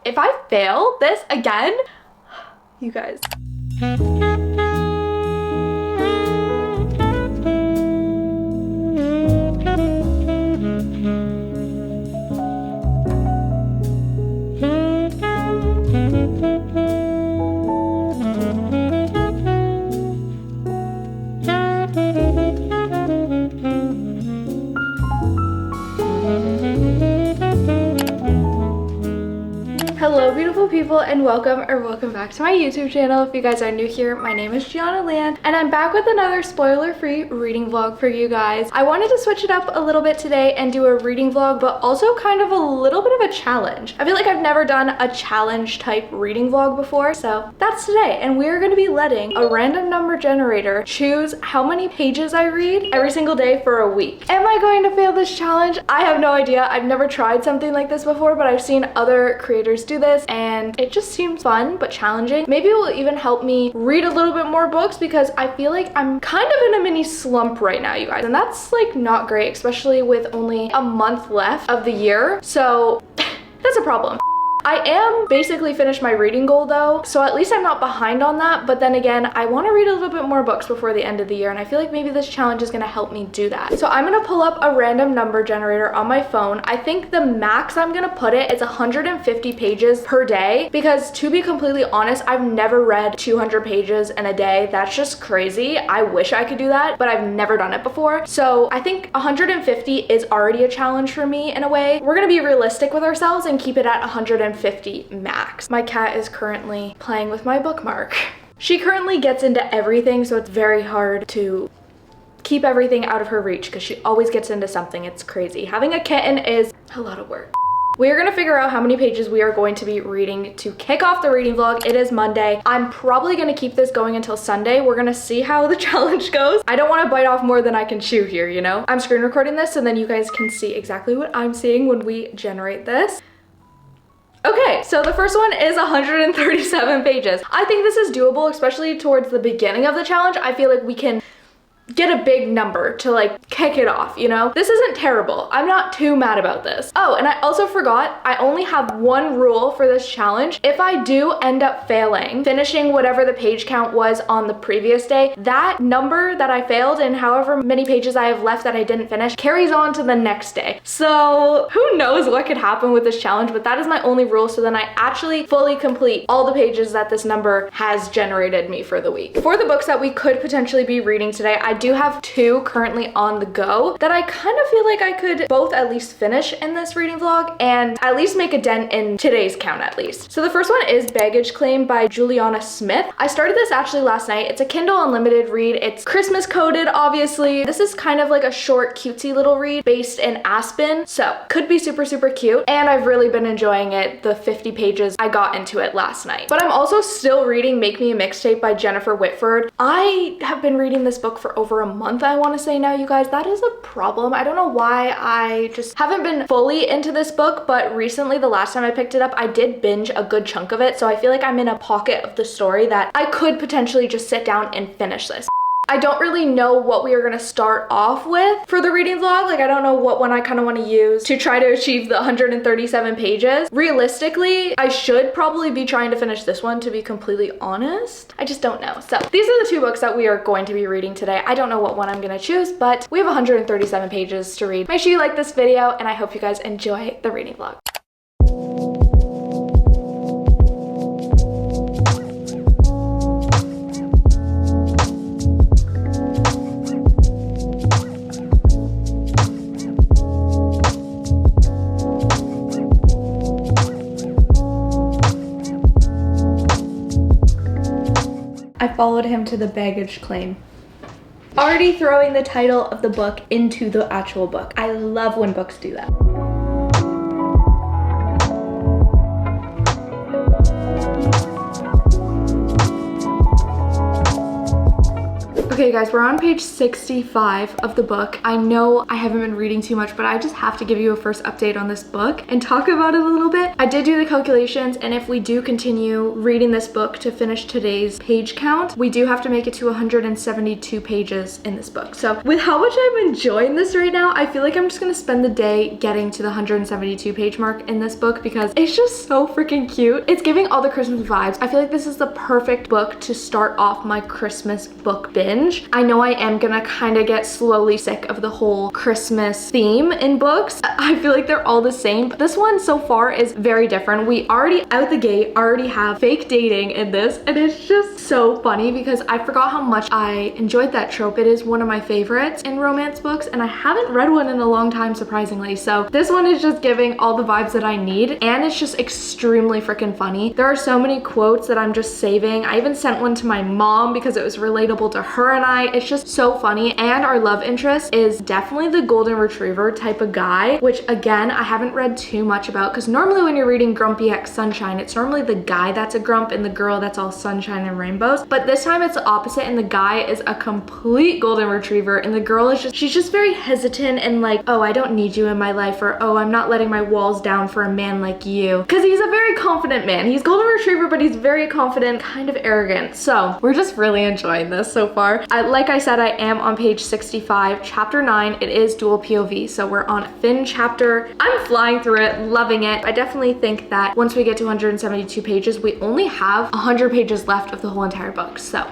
If I fail this again, you guys. Hello beautiful people, and welcome back to my YouTube channel. If you guys are new here, my name is Gianna Lian and I'm back with another spoiler-free reading vlog for you guys. I wanted to switch it up a little bit today and do a reading vlog, but also kind of a little bit of a challenge. I feel like I've never done a challenge type reading vlog before, so that's today. And we're going to be letting a random number generator choose how many pages I read every single day for a week. Am I going to fail this challenge? I have no idea. I've never tried something like this before, but I've seen other creators do this and it just seems fun but challenging. Maybe it will even help me read a little bit more books because I feel like I'm kind of in a mini slump right now, you guys, and that's like not great, especially with only a month left of the year, so that's a problem. I am basically finished my reading goal though, so at least I'm not behind on that, but then again, I want to read a little bit more books before the end of the year, and I feel like maybe this challenge is going to help me do that. So I'm going to pull up a random number generator on my phone. I think the max I'm going to put it is 150 pages per day, because to be completely honest, I've never read 200 pages in a day. That's just crazy. I wish I could do that, but I've never done it before. So I think 150 is already a challenge for me in a way. We're going to be realistic with ourselves and keep it at 150 max. My cat is currently playing with my bookmark. She currently gets into everything, so it's very hard to keep everything out of her reach because she always gets into something. It's crazy. Having a kitten is a lot of work. We are going to figure out how many pages we are going to be reading to kick off the reading vlog. It is Monday. I'm probably going to keep this going until Sunday. We're going to see how the challenge goes. I don't want to bite off more than I can chew here, you know? I'm screen recording this so then you guys can see exactly what I'm seeing when we generate this. Okay, so the first one is 137 pages. I think this is doable, especially towards the beginning of the challenge. I feel like we can get a big number to like kick it off, you know? This isn't terrible. I'm not too mad about this. Oh, and I also forgot, I only have one rule for this challenge. If I do end up failing, finishing whatever the page count was on the previous day, that number that I failed and however many pages I have left that I didn't finish carries on to the next day. So who knows what could happen with this challenge, but that is my only rule. So then I actually fully complete all the pages that this number has generated me for the week. For the books that we could potentially be reading today, I do have two currently on the go that I kind of feel like I could both at least finish in this reading vlog and at least make a dent in today's count at least. So the first one is Baggage Claim by Gianna Smith. I started this actually last night. It's a Kindle Unlimited read. It's Christmas coded, obviously. This is kind of like a short, cutesy little read based in Aspen, so could be super, super cute. And I've really been enjoying it, the 50 pages I got into it last night. But I'm also still reading Make Me a Mixtape by Jennifer Whitford. I have been reading this book for over a month, I want to say now, you guys. That is a problem. I don't know why I just haven't been fully into this book, but recently, the last time I picked it up, I did binge a good chunk of it, so I feel like I'm in a pocket of the story that I could potentially just sit down and finish this. I don't really know what we are going to start off with for the reading vlog. Like, I don't know what one I kind of want to use to try to achieve the 137 pages. Realistically, I should probably be trying to finish this one, to be completely honest. I just don't know. So these are the two books that we are going to be reading today. I don't know what one I'm going to choose, but we have 137 pages to read. Make sure you like this video, and I hope you guys enjoy the reading vlog. I followed him to the baggage claim. Already throwing the title of the book into the actual book. I love when books do that. Okay guys, we're on page 65 of the book. I know I haven't been reading too much, but I just have to give you a first update on this book and talk about it a little bit. I did do the calculations, and if we do continue reading this book to finish today's page count, we do have to make it to 172 pages in this book. So with how much I'm enjoying this right now, I feel like I'm just gonna spend the day getting to the 172 page mark in this book because it's just so freaking cute. It's giving all the Christmas vibes. I feel like this is the perfect book to start off my Christmas book binge. I know I am gonna kind of get slowly sick of the whole Christmas theme in books. I feel like they're all the same, but this one so far is very different. We already out the gate already have fake dating in this, and it's just so funny because I forgot how much I enjoyed that trope. It is one of my favorites in romance books, and I haven't read one in a long time, surprisingly. So this one is just giving all the vibes that I need, and it's just extremely freaking funny. There are so many quotes that I'm just saving. I even sent one to my mom because it was relatable to her and I. It's just so funny. And our love interest is definitely the golden retriever type of guy, which again, I haven't read too much about because normally when you're reading Grumpy X Sunshine, it's normally the guy that's a grump and the girl that's all sunshine and rainbows. But this time it's the opposite, and the guy is a complete golden retriever and the girl is she's just very hesitant and like, oh, I don't need you in my life, or oh, I'm not letting my walls down for a man like you. Because he's a very confident man. He's golden retriever, but he's very confident, kind of arrogant. So we're just really enjoying this so far. Like I said, I am on page 65, chapter 9. It is dual POV, so we're on Finn chapter. I'm flying through it, loving it. I definitely think that once we get to 172 pages, we only have 100 pages left of the whole entire book, so.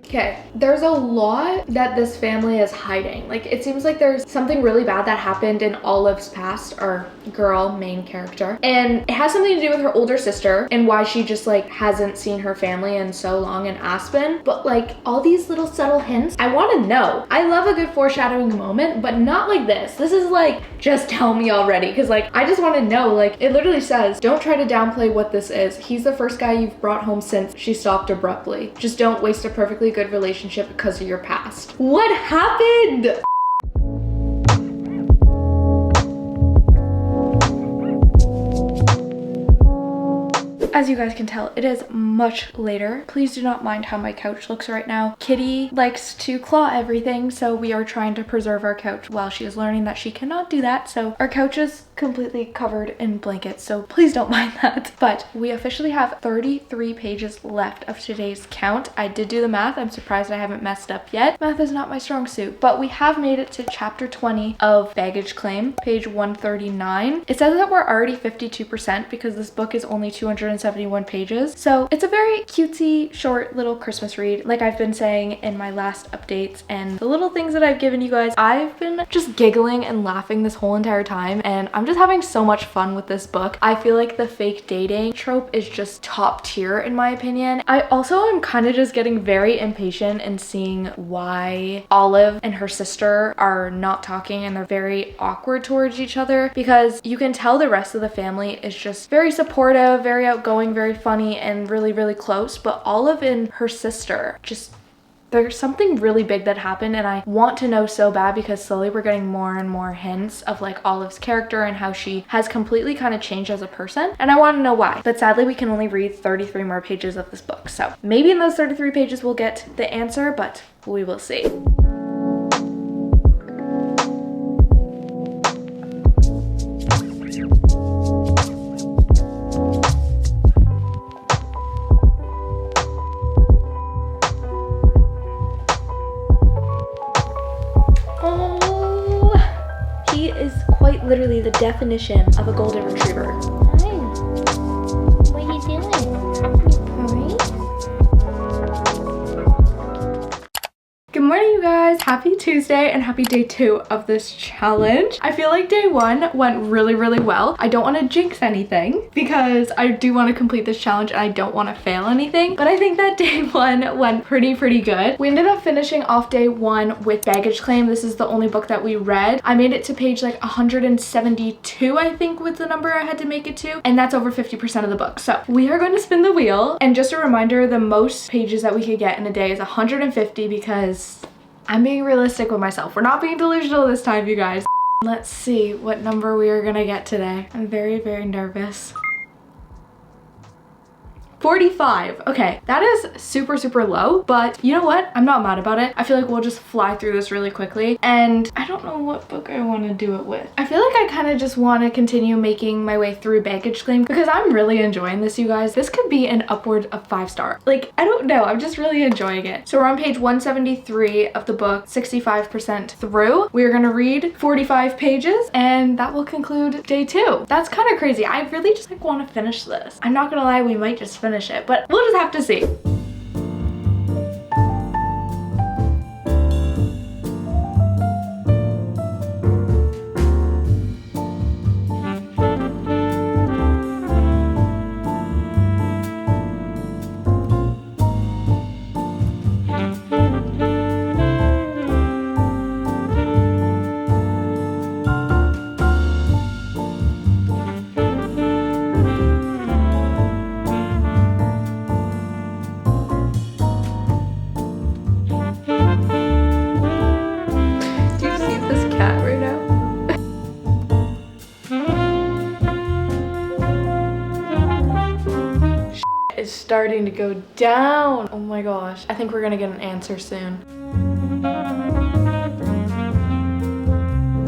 Okay, there's a lot that this family is hiding. Like, it seems like there's something really bad that happened in Olive's past, our girl main character, and it has something to do with her older sister and why she just like hasn't seen her family in so long in Aspen. But like all these little subtle hints, I want to know. I love a good foreshadowing moment, but not like this. This is like, just tell me already, because like I just want to know. Like, it literally says, don't try to downplay what this is. He's the first guy you've brought home since. She stopped abruptly. Just don't waste a perfectly good relationship because of your past. What happened? As you guys can tell, it is much later. Please do not mind how my couch looks right now. Kitty likes to claw everything, so we are trying to preserve our couch while she is learning that she cannot do that. So our couch is completely covered in blankets, so please don't mind that. But we officially have 33 pages left of today's count. I did do the math. I'm surprised I haven't messed up yet. Math is not my strong suit, but we have made it to chapter 20 of Baggage Claim, page 139. It says that we're already 52% because this book is only 271 pages. So it's a very cutesy, short little Christmas read. Like I've been saying in my last updates and the little things that I've given you guys, I've been just giggling and laughing this whole entire time, and I'm just having so much fun with this book. I feel like the fake dating trope is just top tier in my opinion. I also am kind of just getting very impatient and seeing why Olive and her sister are not talking and they're very awkward towards each other, because you can tell the rest of the family is just very supportive, very outgoing, very funny, and really, really close. But Olive and her sister just, there's something really big that happened, and I want to know so bad because slowly we're getting more and more hints of like Olive's character and how she has completely kind of changed as a person, and I want to know why. But sadly we can only read 33 more pages of this book, so maybe in those 33 pages we'll get the answer, but we will see. Literally the definition of a golden retriever. Hi. What are you doing? Good morning, you you guys, happy Tuesday and happy day 2 of this challenge. I feel like day 1 went really well. I don't want to jinx anything because I do want to complete this challenge and I don't want to fail anything, but I think that day 1 went pretty good. We ended up finishing off day 1 with Baggage Claim. This is the only book that we read. I made it to page like 172, I think was the number I had to make it to, and that's over 50% of the book. So we are going to spin the wheel, and just a reminder, the most pages that we could get in a day is 150 because I'm being realistic with myself. We're not being delusional this time, you guys. Let's see what number we are gonna get today. I'm very nervous. 45. Okay, that is super low, but you know what? I'm not mad about it. I feel like we'll just fly through this really quickly, and I don't know what book I want to do it with. I feel like I kind of just want to continue making my way through Baggage Claim because I'm really enjoying this, you guys. This could be an upward of 5-star. Like, I don't know. I'm just really enjoying it. So we're on page 173 of the book, 65% through. We are going to read 45 pages, and that will conclude day 2. That's kind of crazy. I really just like want to finish this. I'm not gonna lie, we might just finish it, but we'll just have to see. Is starting to go down. Oh my gosh. I think we're gonna get an answer soon. Are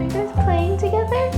you guys playing together?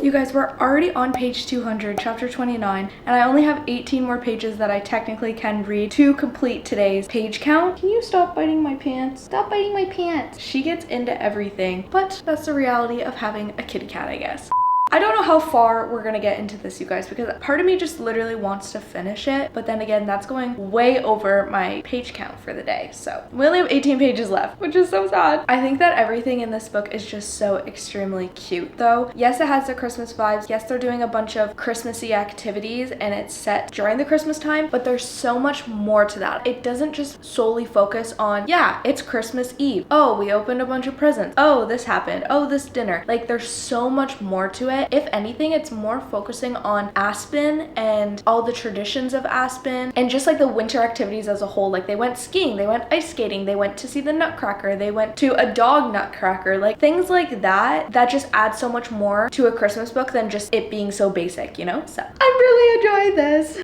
You guys, we're already on page 200, chapter 29, and I only have 18 more pages that I technically can read to complete today's page count. Can you stop biting my pants? Stop biting my pants. She gets into everything, but that's the reality of having a kitty cat, I guess. I don't know how far we're gonna get into this, you guys, because part of me just literally wants to finish it, but then again, that's going way over my page count for the day. So we only have 18 pages left, which is so sad. I think that everything in this book is just so extremely cute though. Yes, it has the Christmas vibes. Yes, they're doing a bunch of Christmassy activities and it's set during the Christmas time, but there's so much more to that. It doesn't just solely focus on, yeah, it's Christmas Eve. Oh, we opened a bunch of presents. Oh, this happened. Oh, this dinner. Like, there's so much more to it. If anything, it's more focusing on Aspen and all the traditions of Aspen and just like the winter activities as a whole. Like, they went skiing, they went ice skating, they went to see the Nutcracker, they went to a dog Nutcracker, like things like that just add so much more to a Christmas book than just it being so basic, you know? So I'm really enjoying this.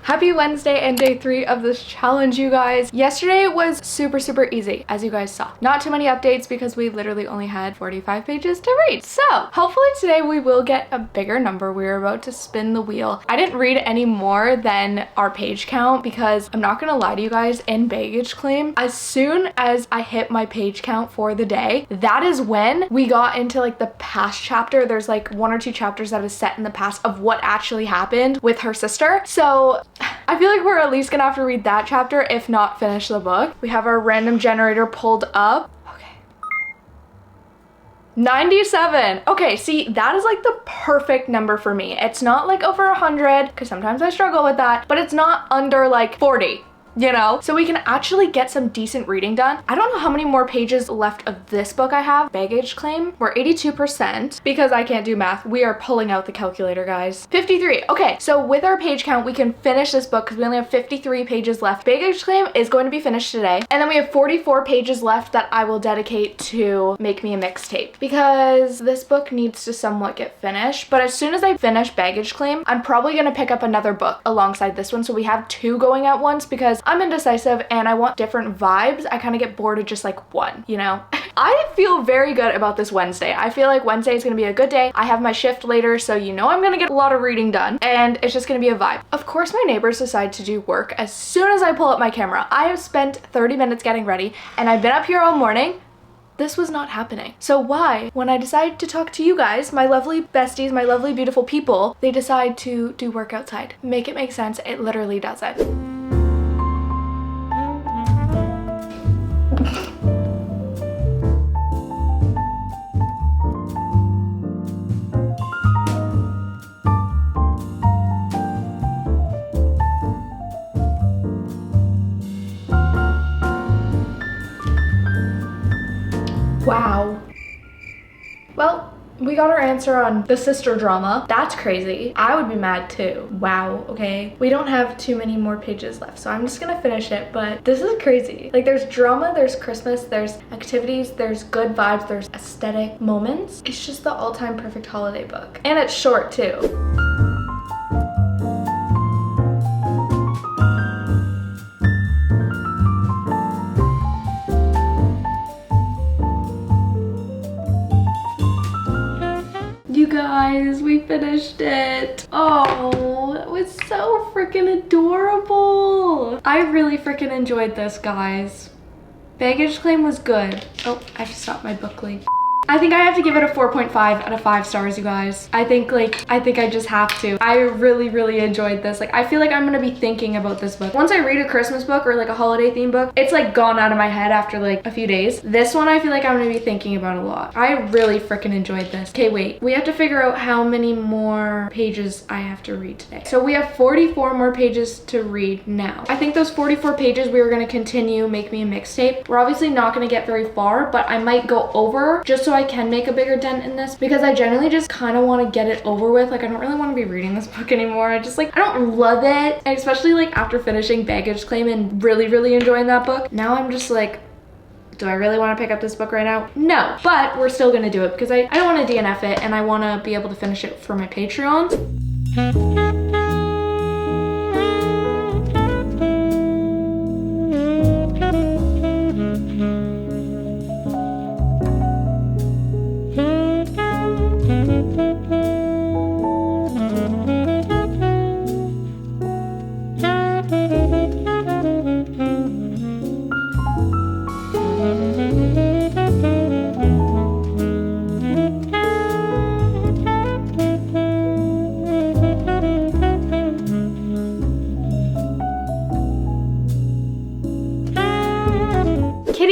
Happy Wednesday and day 3 of this challenge, you guys. Yesterday was super easy, as you guys saw. Not too many updates because we literally only had 45 pages to read. So hopefully today we will get a bigger number. We're about to spin the wheel. I didn't read any more than our page count because I'm not gonna lie to you guys, in Baggage Claim, as soon as I hit my page count for the day, that is when we got into like the past chapter. There's like 1 or 2 chapters that is set in the past of what actually happened with her sister. So I feel like we're at least gonna have to read that chapter, if not finish the book. We have our random generator pulled up. Okay. 97. Okay, see, that is like the perfect number for me. It's not like over 100, because sometimes I struggle with that, but it's not under like 40. You know, so we can actually get some decent reading done. I don't know how many more pages left of this book I have. Baggage Claim, we're 82% because I can't do math. We are pulling out the calculator, guys. 53. Okay, so with our page count, we can finish this book because we only have 53 pages left. Baggage Claim is going to be finished today. And then we have 44 pages left that I will dedicate to Make Me a Mixtape because this book needs to somewhat get finished. But as soon as I finish Baggage Claim, I'm probably going to pick up another book alongside this one. So we have 2 going at once because I'm indecisive and I want different vibes. I kind of get bored of just like one, you know? I feel very good about this Wednesday. I feel like Wednesday is gonna be a good day. I have my shift later, so you know I'm gonna get a lot of reading done and it's just gonna be a vibe. Of course, my neighbors decide to do work as soon as I pull up my camera. I have spent 30 minutes getting ready and I've been up here all morning. This was not happening. So why, when I decide to talk to you guys, my lovely besties, my lovely beautiful people, they decide to do work outside? Make it make sense. It literally doesn't. Wow. Well, we got our answer on the sister drama. That's crazy. I would be mad too. Wow, okay. We don't have too many more pages left, so I'm just gonna finish it, but this is crazy. Like, there's drama, there's Christmas, there's activities, there's good vibes, there's aesthetic moments. It's just the all-time perfect holiday book. And it's short too. You guys, we finished it. Oh, that was so freaking adorable. I really freaking enjoyed this, guys. Baggage claim was good. Oh, I have to stop my book leak. I think I have to give it a 4.5 out of 5 stars, you guys. I think I just have to. I really enjoyed this. Like, I feel like I'm gonna be thinking about this book. Once I read a Christmas book or like a holiday theme book, it's like gone out of my head after like a few days. This one I feel like I'm gonna be thinking about a lot. I really freaking enjoyed this. Okay, wait. We have to figure out how many more pages I have to read today. So we have 44 more pages to read now. I think those 44 pages we were gonna continue Make Me a Mixtape. We're obviously not gonna get very far, but I might go over just so I can make a bigger dent in this, because I generally just kind of want to get it over with. Like, I don't really want to be reading this book anymore. I don't love it. And especially like after finishing Baggage Claim and really enjoying that book, now I'm just like, do I really want to pick up this book right now? No, but we're still gonna do it because I don't want to DNF it, and I want to be able to finish it for my Patreons.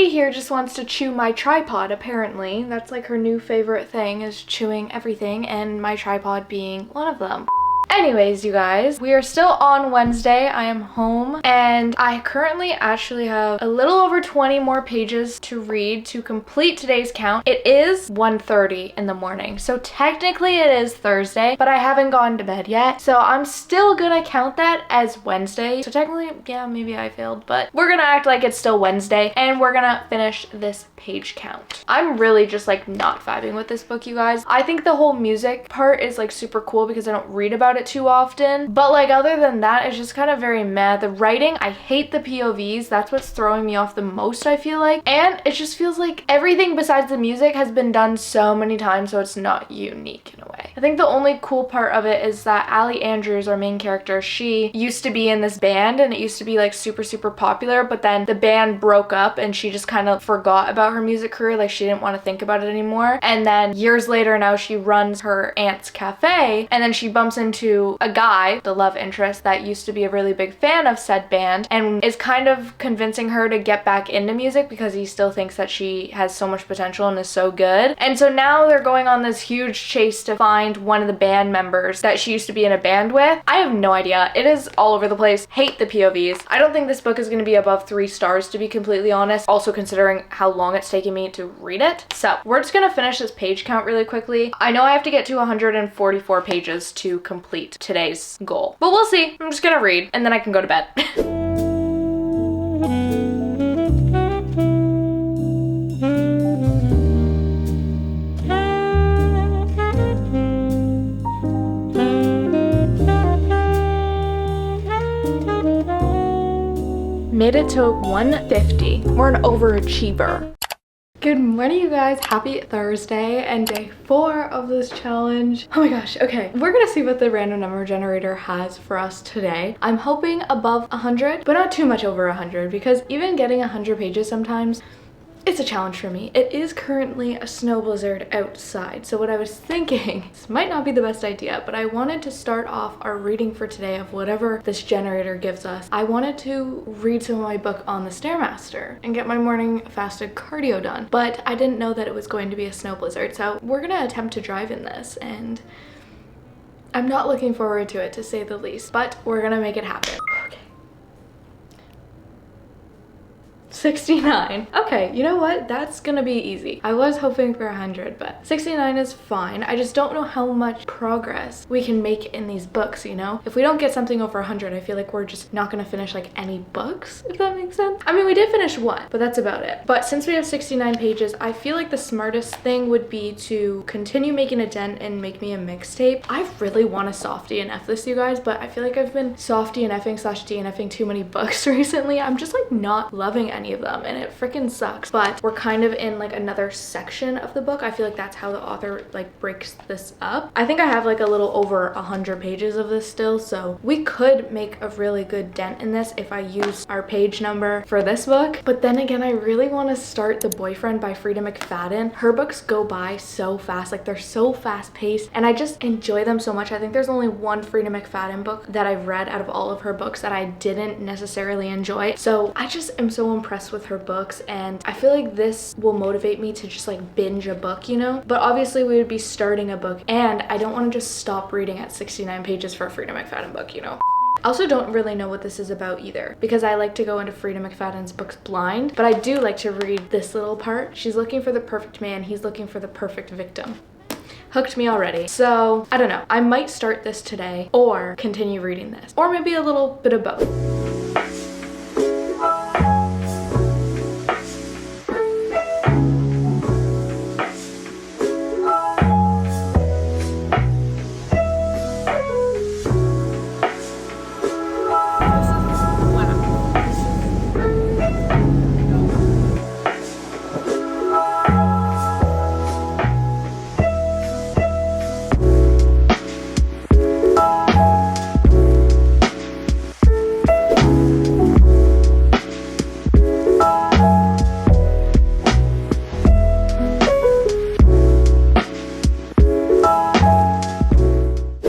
Here just wants to chew my tripod, apparently. That's like her new favorite thing, is chewing everything, and my tripod being one of them. Anyways, you guys, we are still on Wednesday. I am home, and I currently actually have a little over 20 more pages to read to complete today's count. It is 1:30 in the morning, so technically it is Thursday, but I haven't gone to bed yet, so I'm still gonna count that as Wednesday. So technically, yeah, maybe I failed, but we're gonna act like it's still Wednesday, and we're gonna finish this page count. I'm really just like not vibing with this book, you guys. I think the whole music part is like super cool because I don't read about it too often, but like other than that, it's just kind of very meh. The writing, I hate the POVs. That's what's throwing me off the most, I feel like, and it just feels like everything besides the music has been done so many times, so it's not unique in a way. I think the only cool part of it is that Allie Andrews, our main character, she used to be in this band, and it used to be like super popular, but then the band broke up and she just kind of forgot about her music career. Like, she didn't want to think about it anymore, and then years later now she runs her aunt's cafe, and then she bumps into a guy, the love interest, that used to be a really big fan of said band, and is kind of convincing her to get back into music because he still thinks that she has so much potential and is so good. And so now they're going on this huge chase to find one of the band members that she used to be in a band with. I have no idea. It is all over the place. Hate the POVs. I don't think this book is going to be above 3 stars, to be completely honest, also considering how long it's taken me to read it. So we're just gonna finish this page count really quickly. I know I have to get to 144 pages to complete today's goal, but we'll see. I'm just gonna read and then I can go to bed. Made it to 150. We're an overachiever. Good morning, you guys. Happy Thursday and day 4 of this challenge. Oh my gosh. Okay, we're gonna see what the random number generator has for us today. I'm hoping above 100, but not too much over 100, because even getting 100 pages sometimes it's a challenge for me. It is currently a snow blizzard outside. So what I was thinking, this might not be the best idea, but I wanted to start off our reading for today of whatever this generator gives us. I wanted to read some of my book on the Stairmaster and get my morning fasted cardio done. But I didn't know that it was going to be a snow blizzard. So we're gonna attempt to drive in this, and I'm not looking forward to it, to say the least, but we're gonna make it happen. Okay. 69. Okay, you know what? That's gonna be easy. I was hoping for 100, but 69 is fine. I just don't know how much progress we can make in these books, you know? If we don't get something over 100, I feel like we're just not gonna finish like any books, if that makes sense. I mean, we did finish one, but that's about it. But since we have 69 pages, I feel like the smartest thing would be to continue making a dent and make me a mixtape. I really want to soft DNF this, you guys, but I feel like I've been soft DNFing / DNFing too many books recently. I'm just like not loving any of them, and it freaking sucks. But we're kind of in like another section of the book. I feel like that's how the author like breaks this up. I think I have like a little over 100 pages of this still, so we could make a really good dent in this if I use our page number for this book. But then again, I really want to start The Boyfriend by Frida McFadden. Her books go by so fast, like they're so fast paced, and I just enjoy them so much. I think there's only one Frida McFadden book that I've read out of all of her books that I didn't necessarily enjoy. So I just am so impressed with her books, and I feel like this will motivate me to just like binge a book, you know? But obviously we would be starting a book, and I don't want to just stop reading at 69 pages for a Frida McFadden book, you know? I also don't really know what this is about either, because I like to go into Frida McFadden's books blind, but I do like to read this little part. She's looking for the perfect man, he's looking for the perfect victim. Hooked me already. So I don't know, I might start this today or continue reading this, or maybe a little bit of both.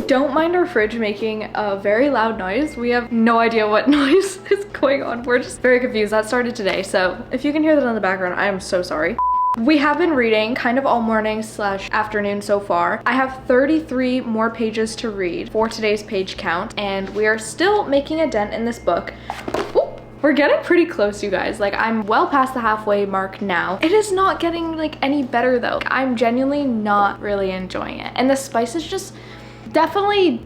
Don't mind our fridge making a very loud noise. We have no idea what noise is going on. We're just very confused. That started today, so if you can hear that in the background, I am so sorry. We have been reading kind of all morning / afternoon so far. I have 33 more pages to read for today's page count, and we are still making a dent in this book. Ooh, we're getting pretty close, you guys. Like, I'm well past the halfway mark now. It is not getting like any better though. I'm genuinely not really enjoying it, and the spice is just definitely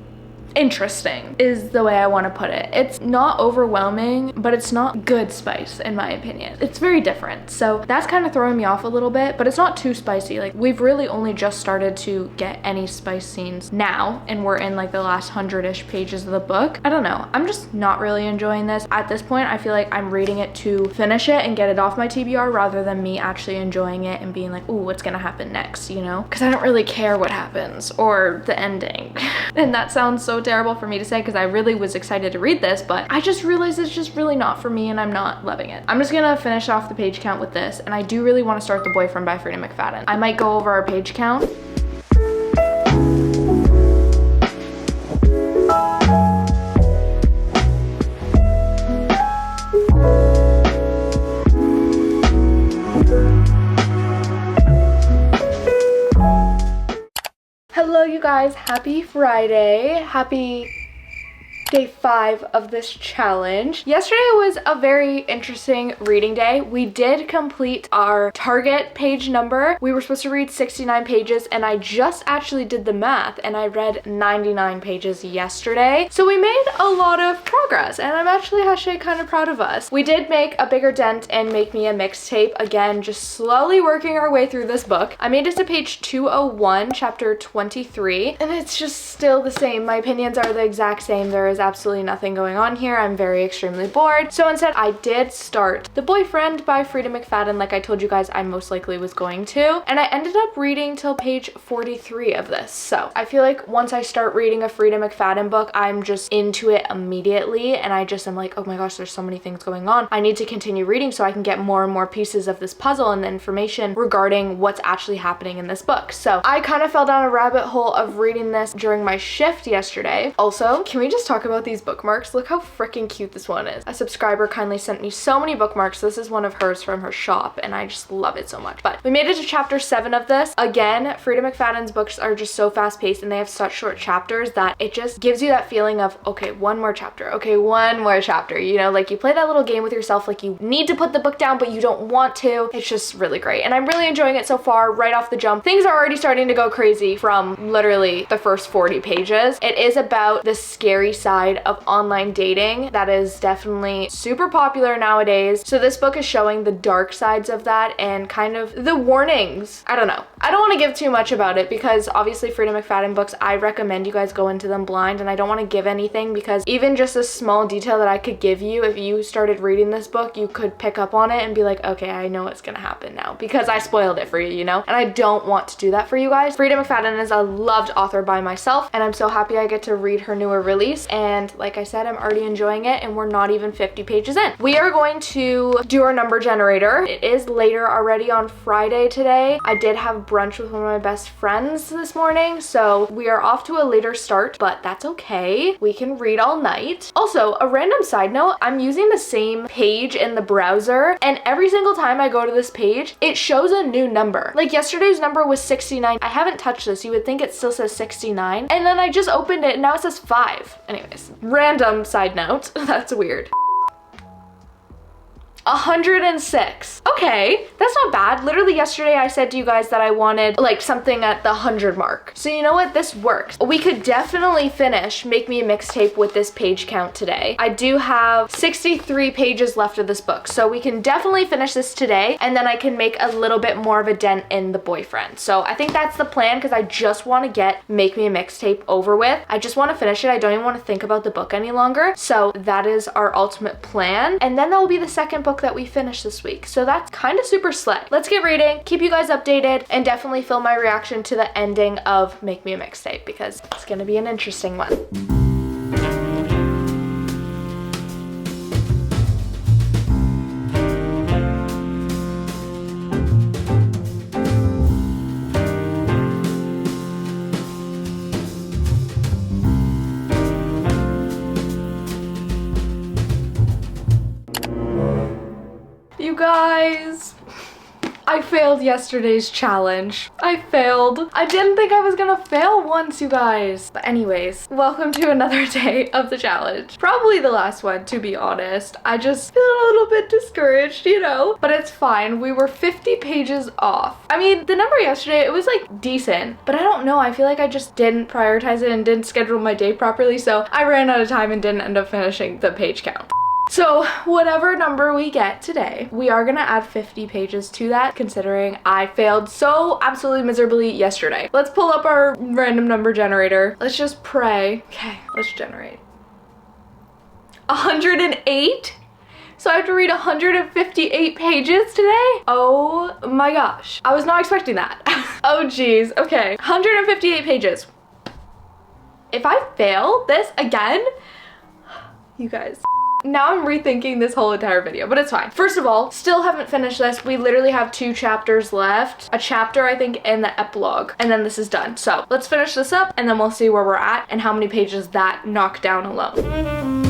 interesting is the way I want to put it. It's not overwhelming, but it's not good spice in my opinion. It's very different. So that's kind of throwing me off a little bit, but it's not too spicy. Like, we've really only just started to get any spice scenes now, and we're in like the last 100-ish pages of the book. I don't know. I'm just not really enjoying this. At this point, I feel like I'm reading it to finish it and get it off my TBR rather than me actually enjoying it and being like, ooh, what's gonna happen next, you know? Because I don't really care what happens or the ending. And that sounds so terrible for me to say because I really was excited to read this, but I just realized it's just really not for me and I'm not loving it. I'm just gonna finish off the page count with this, and I do really want to start The Boyfriend by Frida McFadden. I might go over our page count. Hello you guys, happy Friday, happy day 5 of this challenge. Yesterday was a very interesting reading day. We did complete our target page number. We were supposed to read 69 pages and I just actually did the math and I read 99 pages yesterday. So we made a lot of progress and I'm actually kind of proud of us. We did make a bigger dent and make me a mixtape. Again, just slowly working our way through this book. I made it to page 201, chapter 23, and it's just still the same. My opinions are the exact same. There is is absolutely nothing going on here. I'm very extremely bored. So instead, I did start The Boyfriend by Frida McFadden, like I told you guys I most likely was going to. And I ended up reading till page 43 of this. So I feel like once I start reading a Frida McFadden book, I'm just into it immediately. And I just am like, oh my gosh, there's so many things going on. I need to continue reading so I can get more and more pieces of this puzzle and the information regarding what's actually happening in this book. So I kind of fell down a rabbit hole of reading this during my shift yesterday. Also, can we just talk about these bookmarks? Look how freaking cute this one is. A subscriber kindly sent me so many bookmarks. This is one of hers from her shop and I just love it so much. But we made it to chapter 7 of this. Again, Frida McFadden's books are just so fast paced and they have such short chapters that it just gives you that feeling of, okay, one more chapter. Okay, one more chapter. You know, like you play that little game with yourself, like you need to put the book down, but you don't want to. It's just really great. And I'm really enjoying it so far right off the jump. Things are already starting to go crazy from literally the first 40 pages. It is about the scary side of online dating that is definitely super popular nowadays. So this book is showing the dark sides of that and kind of the warnings. I don't know. I don't want to give too much about it because obviously Frida McFadden books, I recommend you guys go into them blind, and I don't want to give anything because even just a small detail that I could give you, if you started reading this book, you could pick up on it and be like, okay, I know what's gonna happen now because I spoiled it for you, you know? And I don't want to do that for you guys. Frida McFadden is a loved author by myself, and I'm so happy I get to read her newer release. And like I said, I'm already enjoying it, and we're not even 50 pages in. We are going to do our number generator. It is later already on Friday today. I did have brunch with one of my best friends this morning, so we are off to a later start, but that's okay. We can read all night. Also, a random side note, I'm using the same page in the browser, and every single time I go to this page, it shows a new number. Like yesterday's number was 69. I haven't touched this. You would think it still says 69. And then I just opened it and now it says 5. Anyways, random side note. That's weird. 106. Okay, that's not bad. Literally yesterday I said to you guys that I wanted like something at the 100 mark. So you know what? This works. We could definitely finish Make Me a Mixtape with this page count today. I do have 63 pages left of this book, so we can definitely finish this today, and then I can make a little bit more of a dent in The Boyfriend. So I think that's the plan because I just want to get Make Me a Mixtape over with. I just want to finish it. I don't even want to think about the book any longer. So that is our ultimate plan. And then that will be the second book that we finish this week. So that's kind of super slay. Let's get reading, keep you guys updated, and definitely film my reaction to the ending of Make Me a Mixtape because it's gonna be an interesting one. You guys, I failed yesterday's challenge. I failed. I didn't think I was gonna fail once, you guys. But anyways, welcome to another day of the challenge. Probably the last one, to be honest. I just feel a little bit discouraged, you know? But it's fine. We were 50 pages off. I mean, the number yesterday, it was like decent, but I don't know. I feel like I just didn't prioritize it and didn't schedule my day properly, so I ran out of time and didn't end up finishing the page count. So whatever number we get today, we are gonna add 50 pages to that, considering I failed so absolutely miserably yesterday. Let's pull up our random number generator. Let's just pray. Okay, let's generate. 108? So I have to read 158 pages today? Oh my gosh. I was not expecting that. Oh geez, okay. 158 pages. If I fail this again, you guys. Now I'm rethinking this whole entire video, but it's fine. First of all, still haven't finished this. We literally have 2 chapters left. A chapter, I think, in the epilogue, and then this is done. So let's finish this up, and then we'll see where we're at and how many pages that knocked down alone.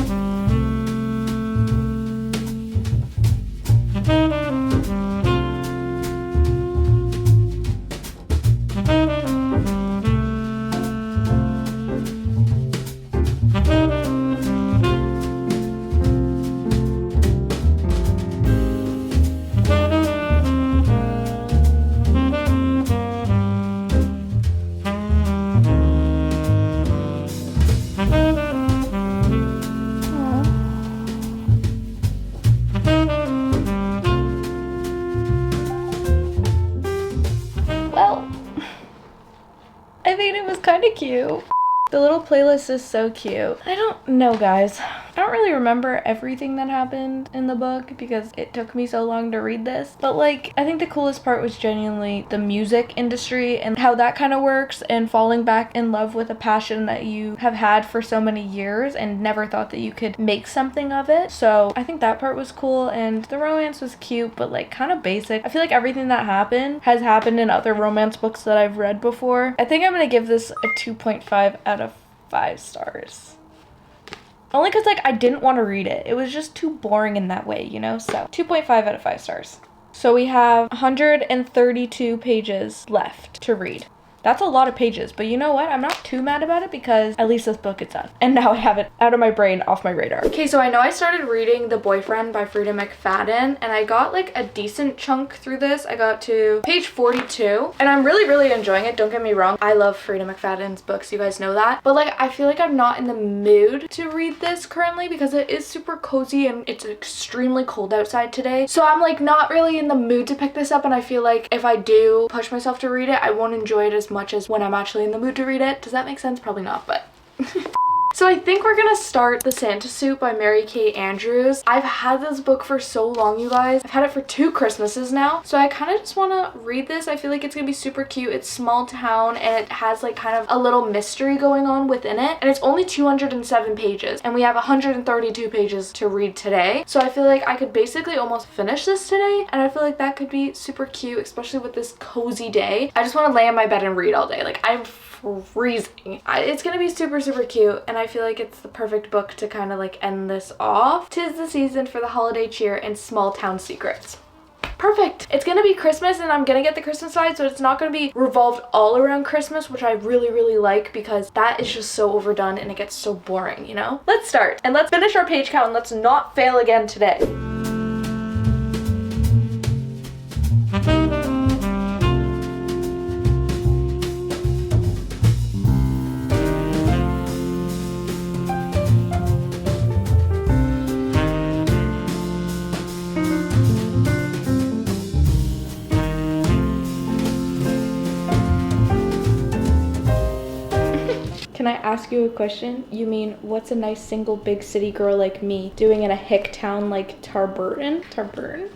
I think it was kind of cute. The little playlist is so cute. I don't know, guys. I don't really remember everything that happened in the book because it took me so long to read this. But like, I think the coolest part was genuinely the music industry and how that kind of works, and falling back in love with a passion that you have had for so many years and never thought that you could make something of it. So I think that part was cool, and the romance was cute, but like kind of basic. I feel like everything that happened has happened in other romance books that I've read before. I think I'm gonna give this a 2.5 out of 5 stars. Only because like I didn't want to read it. It was just too boring in that way, you know? So 2.5 out of 5 stars. So we have 132 pages left to read. That's a lot of pages, but you know what? I'm not too mad about it because at least this book is done. And now I have it out of my brain, off my radar. Okay, so I know I started reading The Boyfriend by Frida McFadden, and I got like a decent chunk through this. I got to page 42, and I'm really enjoying it. Don't get me wrong. I love Frida McFadden's books. You guys know that. But like, I feel like I'm not in the mood to read this currently because it is super cozy and it's extremely cold outside today. So I'm like not really in the mood to pick this up, and I feel like if I do push myself to read it, I won't enjoy it as much as when I'm actually in the mood to read it. Does that make sense? Probably not, but So I think we're gonna start The Santa Suit by Mary Kay Andrews. I've had this book for so long, you guys. I've had it for 2 Christmases now. So I kind of just want to read this. I feel like it's gonna be super cute. It's small town and it has like kind of a little mystery going on within it. And it's only 207 pages and we have 132 pages to read today. So I feel like I could basically almost finish this today, and I feel like that could be super cute, especially with this cozy day. I just want to lay in my bed and read all day. Like, I'm freezing. It's gonna be super cute, and I feel like it's the perfect book to kind of like end this off. 'Tis the season for the holiday cheer and small town secrets. Perfect. It's gonna be Christmas and I'm gonna get the Christmas side, so it's not gonna be revolved all around Christmas, which I really like because that is just so overdone and it gets so boring, you know? Let's start and let's finish our page count and let's not fail again today. Can I ask you a question? You mean, what's a nice single big city girl like me doing in a hick town like Tarburton? Tarburton?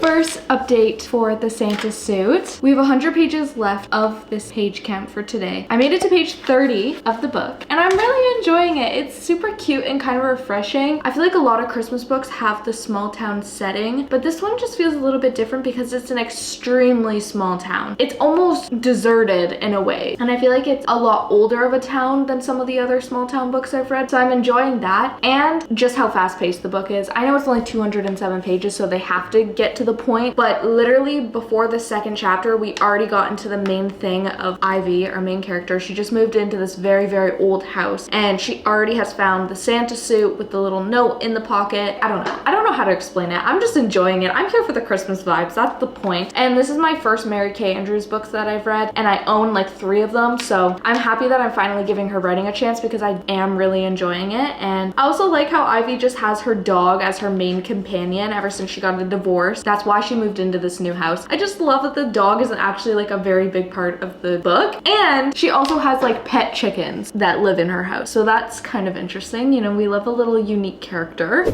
First update for The Santa Suit. We have 100 pages left of this page count for today. I made it to page 30 of the book and I'm really enjoying it. It's super cute and kind of refreshing. I feel like a lot of Christmas books have the small town setting, but this one just feels a little bit different because it's an extremely small town. It's almost deserted in a way, and I feel like it's a lot older of a town than some of the other small town books I've read, so I'm enjoying that and just how fast-paced the book is. I know it's only 207 pages, so they have to get to the point, but literally before the second chapter we already got into the main thing of Ivy, our main character. She just moved into this very old house and she already has found the Santa suit with the little note in the pocket. I don't know how to explain it. I'm just enjoying it. I'm here for the Christmas vibes, that's the point. And this is my first Mary Kay Andrews books that I've read, and I own like 3 of them, so I'm happy that I'm finally giving her writing a chance because I am really enjoying it. And I also like how Ivy just has her dog as her main companion ever since she got a divorce. That's why she moved into this new house. I just love that the dog isn't actually like a very big part of the book, and she also has like pet chickens that live in her house, so that's kind of interesting. You know, we love a little unique character.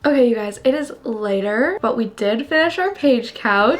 Okay, you guys, it is later, but we did finish our page count.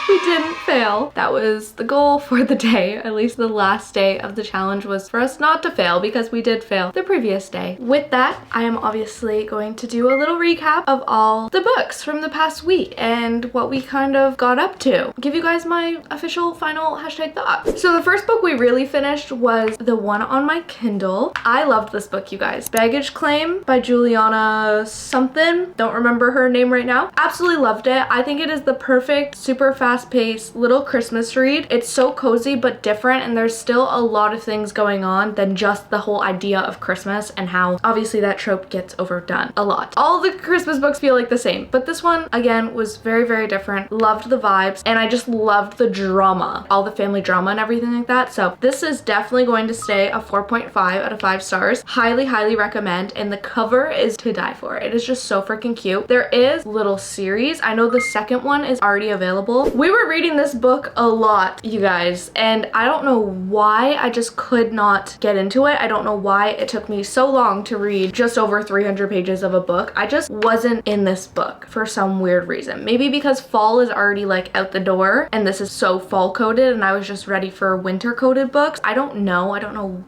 We didn't fail. That was the goal for the day. At least the last day of the challenge was for us not to fail, because we did fail the previous day. With that, I am obviously going to do a little recap of all the books from the past week and what we kind of got up to. Give you guys my official final hashtag thoughts. So the first book we really finished was the one on my Kindle. I loved this book, you guys. Baggage Claim by Gianna something. Don't remember her name right now. Absolutely loved it. I think it is the perfect, super fast fast-paced little Christmas read. It's so cozy but different, and there's still a lot of things going on than just the whole idea of Christmas and how obviously that trope gets overdone a lot. All the Christmas books feel like the same, but this one again was very, very different. Loved the vibes, and I just loved the drama, all the family drama and everything like that. So this is definitely going to stay a 4.5 out of 5 stars. Highly, highly recommend, and the cover is to die for. It is just so freaking cute. There is little series. I know the second one is already available. We were reading this book a lot, you guys, and I don't know why I just could not get into it. I don't know why it took me so long to read just over 300 pages of a book. I just wasn't in this book for some weird reason. Maybe because fall is already like out the door and this is so fall coded and I was just ready for winter coded books. I don't know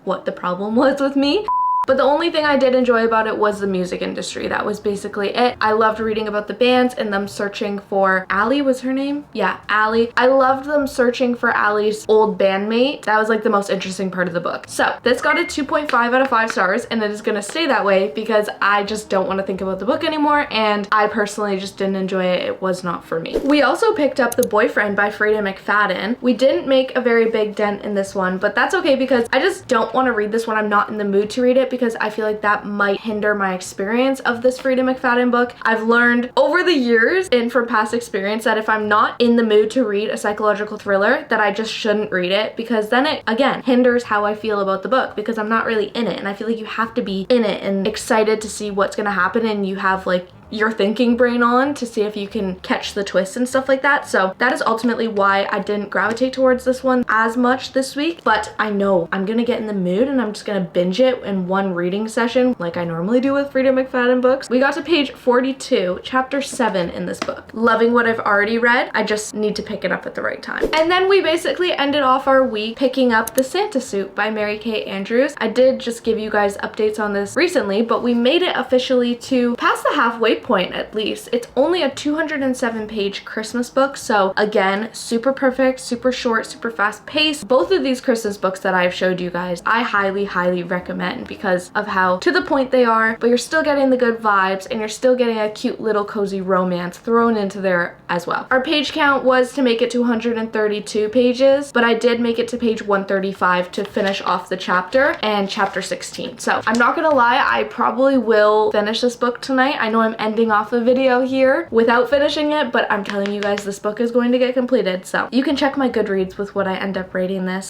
what the problem was with me. But the only thing I did enjoy about it was the music industry. That was basically it. I loved reading about the bands and them searching for Allie, was her name? Yeah, Allie. I loved them searching for Allie's old bandmate. That was like the most interesting part of the book. So this got a 2.5 out of 5 stars, and it is gonna stay that way because I just don't want to think about the book anymore, and I personally just didn't enjoy it. It was not for me. We also picked up The Boyfriend by Frida McFadden. We didn't make a very big dent in this one, but that's okay because I just don't want to read this one. I'm not in the mood to read it because I feel like that might hinder my experience of this Frida McFadden book. I've learned over the years and from past experience that if I'm not in the mood to read a psychological thriller, that I just shouldn't read it, because then it again hinders how I feel about the book because I'm not really in it, and I feel like you have to be in it and excited to see what's gonna happen, and you have like your thinking brain on to see if you can catch the twists and stuff like that. So that is ultimately why I didn't gravitate towards this one as much this week, but I know I'm gonna get in the mood and I'm just gonna binge it in one reading session like I normally do with Frida McFadden books. We got to page 42, chapter 7 in this book. Loving what I've already read. I just need to pick it up at the right time. And then we basically ended off our week picking up The Santa Suit by Mary Kay Andrews. I did just give you guys updates on this recently, but we made it officially to past the halfway point at least. It's only a 207 page Christmas book, so again, super perfect, super short, super fast paced. Both of these Christmas books that I've showed you guys, I highly, highly recommend because of how to the point they are, but you're still getting the good vibes and you're still getting a cute little cozy romance thrown into there as well. Our page count was to make it to 132 pages, but I did make it to page 135 to finish off the chapter and chapter 16. So I'm not gonna lie, I probably will finish this book tonight. I know I'm ending off the video here without finishing it, but I'm telling you guys this book is going to get completed, so you can check my Goodreads with what I end up rating this.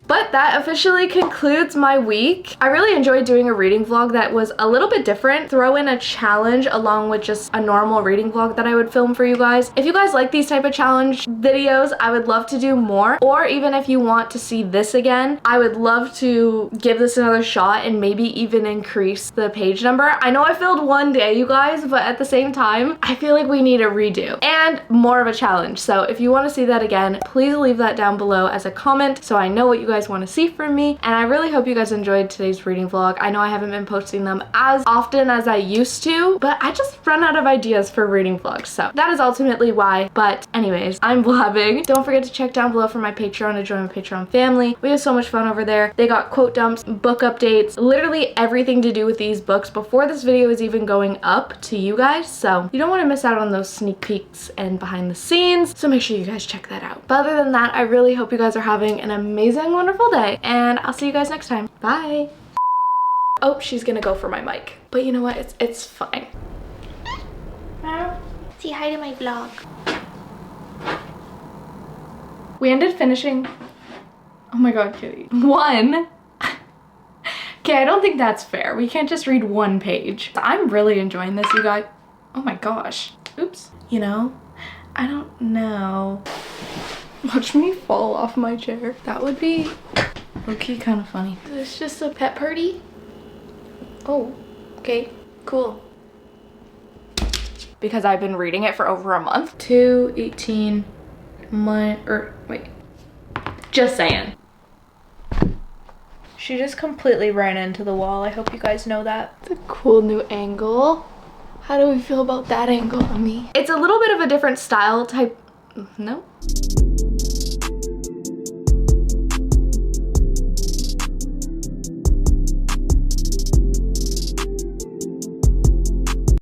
But that officially concludes my week. I really enjoyed doing a reading vlog that was a little bit different. Throw in a challenge along with just a normal reading vlog that I would film for you guys. If you guys like these type of challenge videos, I would love to do more. Or even if you want to see this again, I would love to give this another shot and maybe even increase the page number. I know I failed one day, you guys, but at the same time, I feel like we need a redo and more of a challenge. So if you want to see that again, please leave that down below as a comment so I know what you guys want to see from me. And I really hope you guys enjoyed today's reading vlog. I know I haven't been posting them as often as I used to, but I just run out of ideas for reading vlogs, so that is ultimately why. But anyways, I'm blabbing. Don't forget to check down below for my Patreon to join my Patreon family. We have so much fun over there. They got quote dumps, book updates, literally everything to do with these books before this video is even going up to you guys, so you don't want to miss out on those sneak peeks and behind the scenes, so make sure you guys check that out. But other than that, I really hope you guys are having an amazing, wonderful day, and I'll see you guys next time. Bye. Oh, she's gonna go for my mic, but you know what, it's fine. Say hi to my vlog. We ended finishing, oh my god, Kitty, one. Okay, I don't think that's fair. We can't just read one page. I'm really enjoying this, you guys. Oh my gosh, oops. You know, I don't know. Watch me fall off my chair. That would be okay, kind of funny. Is this just a pet party? Oh, okay, cool. Because I've been reading it for over a month. 218 wait. Just saying. She just completely ran into the wall. I hope you guys know that. It's a cool new angle. How do we feel about that angle on me? It's a little bit of a different style type. No.